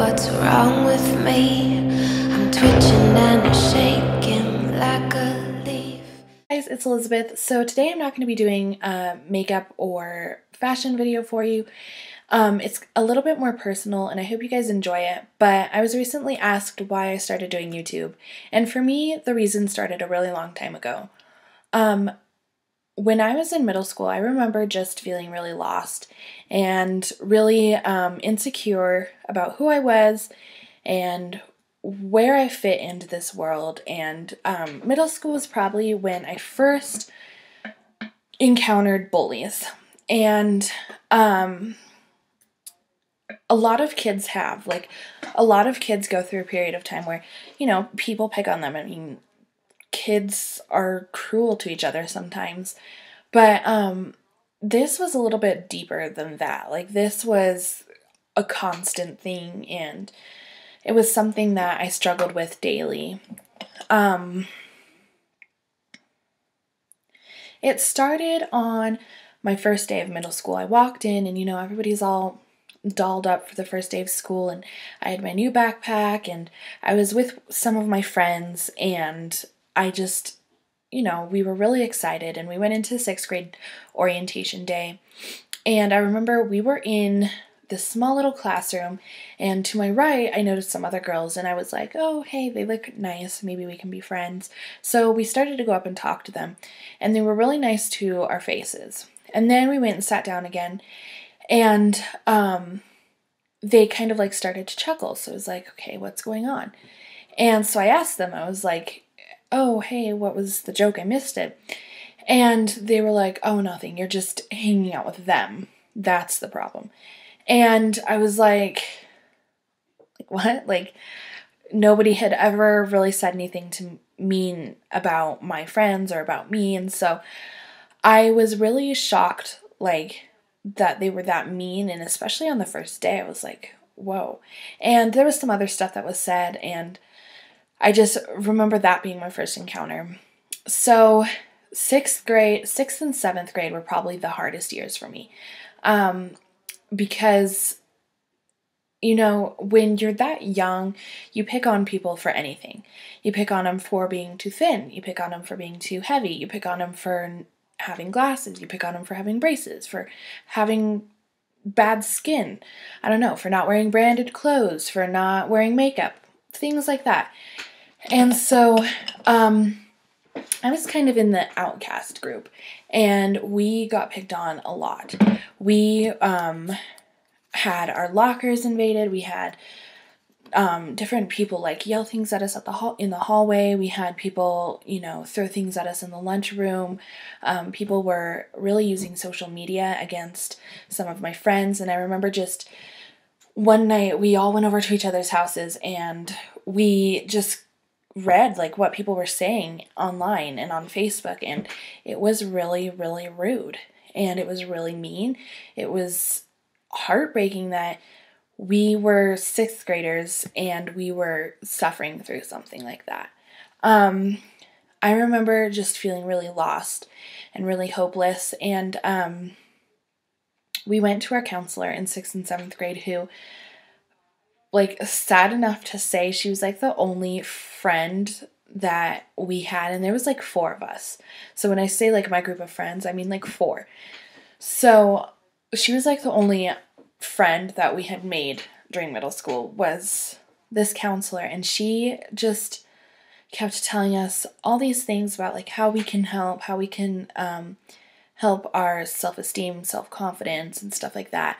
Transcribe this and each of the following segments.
what's wrong with me? I'm twitching and I'm shaking like a leaf. Guys, it's Elizabeth. So today I'm not going to be doing a makeup or fashion video for you. It's a little bit more personal and I hope you guys enjoy it, but I was recently asked why I started doing YouTube, and for me, the reason started a really long time ago. When I was in middle school, I remember just feeling really lost and really insecure about who I was and where I fit into this world. And middle school was probably when I first encountered bullies. And a lot of kids have, a lot of kids go through a period of time where, people pick on them. I mean, kids are cruel to each other sometimes, but this was a little bit deeper than that. This was a constant thing, and it was something that I struggled with daily. It started on my first day of middle school. I walked in and, everybody's all dolled up for the first day of school, and I had my new backpack, and I was with some of my friends, and I just, we were really excited, and we went into 6th grade orientation day, and I remember we were in this small little classroom, and to my right, I noticed some other girls, and I was like, oh, hey, they look nice, maybe we can be friends. So we started to go up and talk to them, and they were really nice to our faces. And then we went and sat down again, and they kind of started to chuckle. So I was like, okay, what's going on? And so I asked them, I was like, oh, hey, what was the joke? I missed it. And they were like, oh, nothing. You're just hanging out with them. That's the problem. And I was like, what? Nobody had ever really said anything to mean about my friends or about me. And so I was really shocked, that they were that mean, and especially on the first day, I was like, whoa. And there was some other stuff that was said, and I just remember that being my first encounter. So 6th and 7th grade were probably the hardest years for me, because, when you're that young, you pick on people for anything. You pick on them for being too thin, you pick on them for being too heavy, you pick on them for having glasses, you pick on them for having braces, for having bad skin, I don't know, for not wearing branded clothes, for not wearing makeup, things like that. And so I was kind of in the outcast group, and we got picked on a lot. We had our lockers invaded. We had different people yell things at us in the hallway. We had people, throw things at us in the lunchroom. People were really using social media against some of my friends. And I remember just one night we all went over to each other's houses, and we just read what people were saying online and on Facebook, and it was really, really rude, and it was really mean. It was heartbreaking that we were 6th graders and we were suffering through something like that. I remember just feeling really lost and really hopeless, and we went to our counselor in 6th and 7th grade, who, sad enough to say, she was the only friend that we had, and there was 4 of us. So when I say my group of friends, I mean 4. So she was the only friend that we had made during middle school was this counselor, and she just kept telling us all these things about how we can help, how we can help our self-esteem, self-confidence, and stuff like that.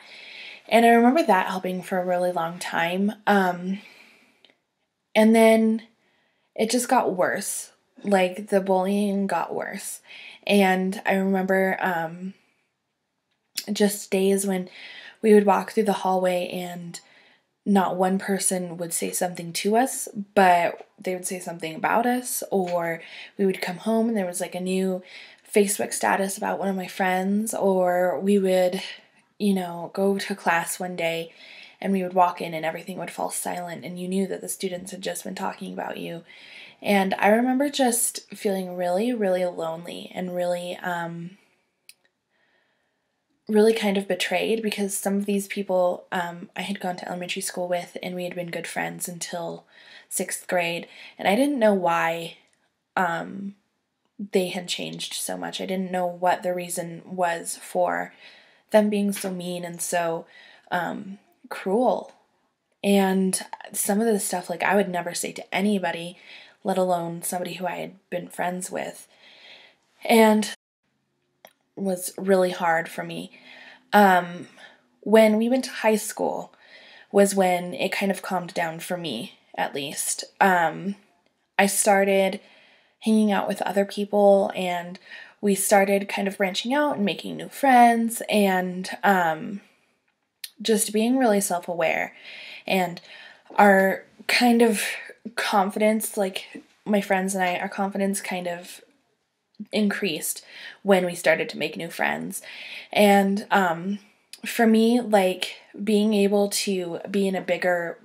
And I remember that helping for a really long time. And then it just got worse. The bullying got worse. And I remember just days when we would walk through the hallway and not one person would say something to us, but they would say something about us, or we would come home and there was a new Facebook status about one of my friends, or we would, go to class one day and we would walk in and everything would fall silent, and you knew that the students had just been talking about you. And I remember just feeling really, really lonely and really really kind of betrayed because some of these people I had gone to elementary school with, and we had been good friends until 6th grade, and I didn't know why they had changed so much. I didn't know what the reason was for them being so mean and so cruel. And some of the stuff, like, I would never say to anybody, let alone somebody who I had been friends with, and was really hard for me. When we went to high school was when it kind of calmed down for me, at least. I started hanging out with other people, and we started kind of branching out and making new friends, and just being really self-aware. And our kind of confidence, like my friends and I, our confidence kind of increased when we started to make new friends. And for me, like, being able to be in a bigger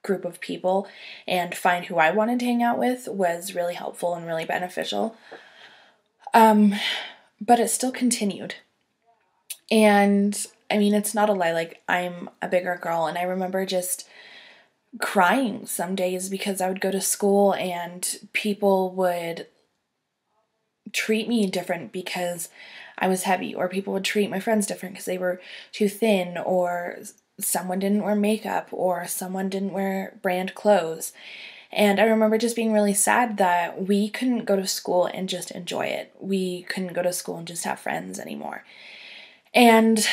group of people and find who I wanted to hang out with was really helpful and really beneficial. But it still continued. And I mean, it's not a lie, like, I'm a bigger girl, and I remember just crying some days because I would go to school and people would treat me different because I was heavy, or people would treat my friends different because they were too thin, or someone didn't wear makeup, or someone didn't wear brand clothes. And I remember just being really sad that we couldn't go to school and just enjoy it. We couldn't go to school and just have friends anymore. And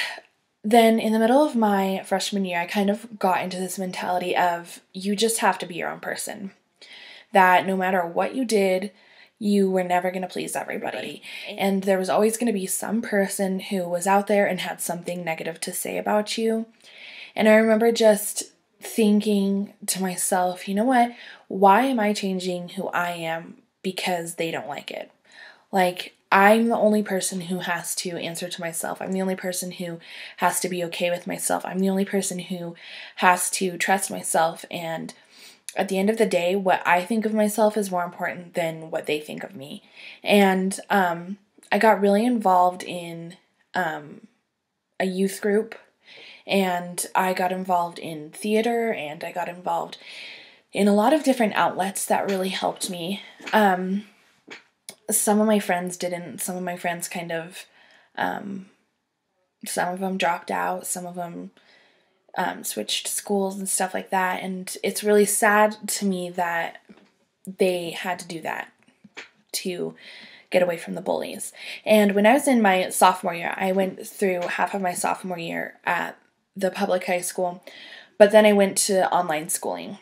then in the middle of my freshman year, I kind of got into this mentality of you just have to be your own person. That no matter what you did, you were never going to please everybody. And there was always going to be some person who was out there and had something negative to say about you. And I remember just thinking to myself, you know what? Why am I changing who I am because they don't like it? Like, I'm the only person who has to answer to myself. I'm the only person who has to be okay with myself. I'm the only person who has to trust myself. And at the end of the day, what I think of myself is more important than what they think of me. And I got really involved in a youth group, and I got involved in theater, and I got involved in a lot of different outlets that really helped me. Some of my friends didn't. Some of my friends kind of, some of them dropped out. Some of them switched schools and stuff like that. And it's really sad to me that they had to do that to get away from the bullies. And when I was in my sophomore year, I went through half of my sophomore year at the public high school, but then I went to online schooling.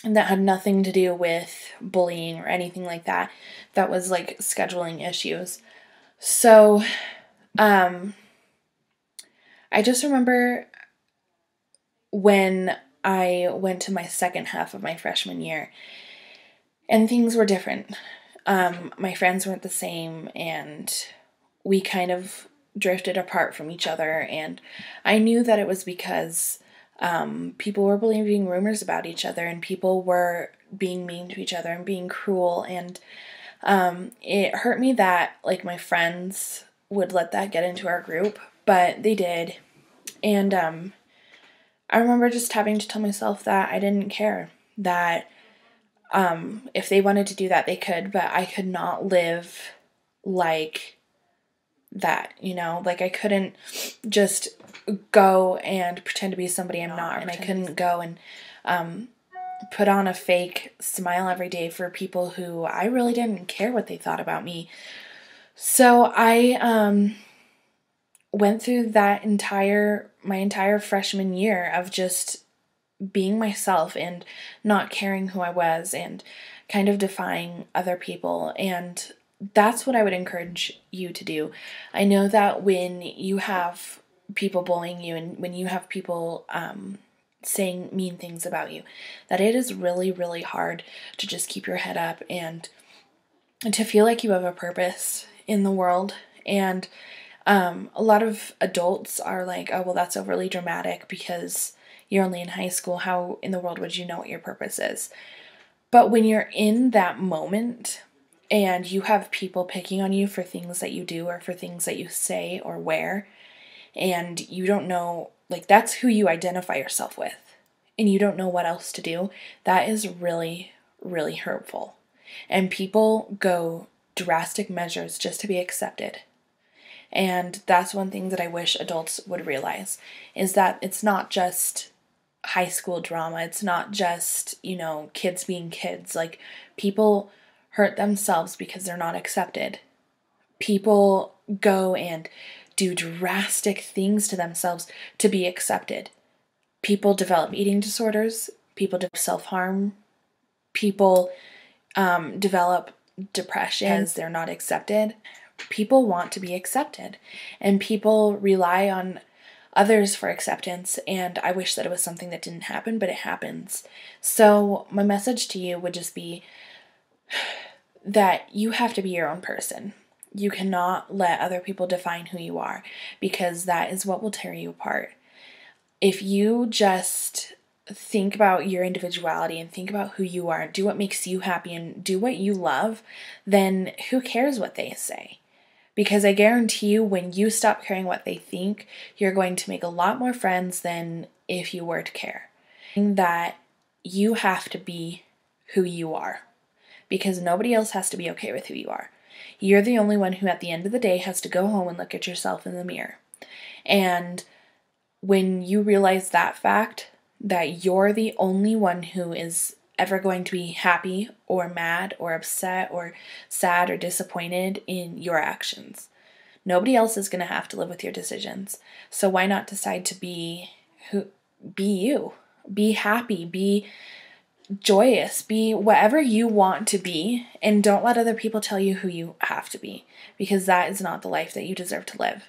And that had nothing to do with bullying or anything like that. That was like scheduling issues. So, I just remember when I went to my second half of my freshman year, and things were different. My friends weren't the same, and we kind of drifted apart from each other, and I knew that it was because people were believing rumors about each other, and people were being mean to each other and being cruel, and it hurt me that, like, my friends would let that get into our group, but they did. And I remember just having to tell myself that I didn't care, that if they wanted to do that, they could, but I could not live like that, you know? Like, I couldn't just go and pretend to be somebody I'm not, and I couldn't go and put on a fake smile every day for people who I really didn't care what they thought about me. So I went through that my entire freshman year of just being myself and not caring who I was and kind of defying other people. And that's what I would encourage you to do. I know that when you have people bullying you and when you have people saying mean things about you, that it is really, really hard to just keep your head up and to feel like you have a purpose in the world. And a lot of adults are like, oh, well, that's overly dramatic because you're only in high school. How in the world would you know what your purpose is? But when you're in that moment and you have people picking on you for things that you do or for things that you say or wear, and you don't know, like, that's who you identify yourself with, and you don't know what else to do, that is really, really hurtful. And people go drastic measures just to be accepted. And that's one thing that I wish adults would realize, is that it's not just high school drama. It's not just, kids being kids. Like, people hurt themselves because they're not accepted. People go and do drastic things to themselves to be accepted. People develop eating disorders. People develop self-harm. People develop depression because they're not accepted. People want to be accepted, and people rely on others for acceptance, and I wish that it was something that didn't happen, but it happens. So my message to you would just be that you have to be your own person. You cannot let other people define who you are, because that is what will tear you apart. If you just think about your individuality and think about who you are, do what makes you happy and do what you love, then who cares what they say? Because I guarantee you, when you stop caring what they think, you're going to make a lot more friends than if you were to care. That you have to be who you are, because nobody else has to be okay with who you are. You're the only one who at the end of the day has to go home and look at yourself in the mirror. And when you realize that fact, that you're the only one who is ever going to be happy or mad or upset or sad or disappointed in your actions. Nobody else is going to have to live with your decisions. So why not decide to be you? Be happy, be joyous, be whatever you want to be, and don't let other people tell you who you have to be, because that is not the life that you deserve to live.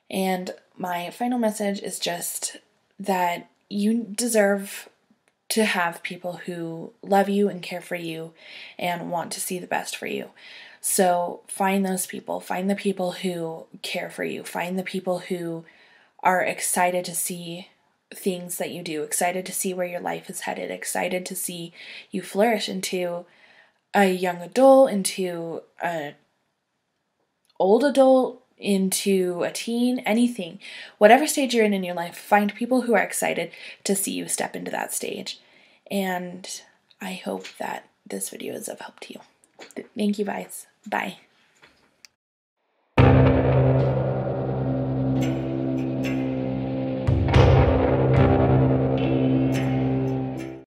And my final message is just that you deserve to have people who love you and care for you and want to see the best for you. So find those people. Find the people who care for you. Find the people who are excited to see things that you do, excited to see where your life is headed, excited to see you flourish into a young adult, into an old adult, into a teen, anything. Whatever stage you're in your life, find people who are excited to see you step into that stage. And I hope that this video is of help to you. Thank you guys. Bye.